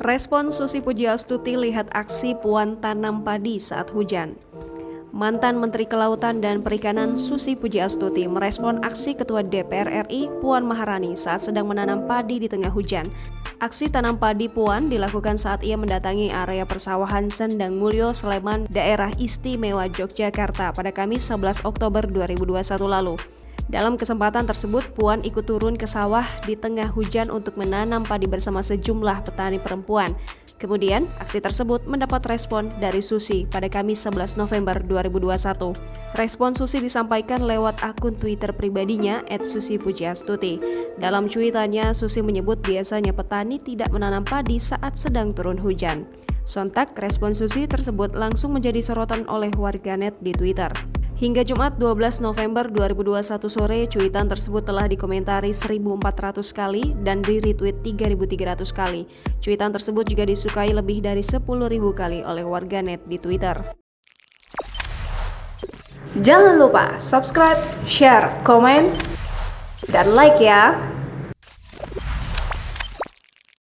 Respon Susi Pujiastuti lihat aksi Puan tanam padi saat hujan. Mantan Menteri Kelautan dan Perikanan Susi Pujiastuti merespon aksi Ketua DPR RI Puan Maharani saat sedang menanam padi di tengah hujan. Aksi tanam padi Puan dilakukan saat ia mendatangi area persawahan Sendang Mulyo, Sleman, Daerah Istimewa Yogyakarta pada Kamis 11 Oktober 2021 lalu. Dalam kesempatan tersebut, Puan ikut turun ke sawah di tengah hujan untuk menanam padi bersama sejumlah petani perempuan. Kemudian, aksi tersebut mendapat respon dari Susi pada Kamis 11 November 2021. Respon Susi disampaikan lewat akun Twitter pribadinya @susipujiastuti. Dalam cuitannya, Susi menyebut biasanya petani tidak menanam padi saat sedang turun hujan. Sontak, respon Susi tersebut langsung menjadi sorotan oleh warganet di Twitter. Hingga Jumat 12 November 2021 sore, cuitan tersebut telah dikomentari 1.400 kali dan di-retweet 3.300 kali. Cuitan tersebut juga disukai lebih dari 10.000 kali oleh warganet di Twitter. Jangan lupa subscribe, share, komen, dan like ya!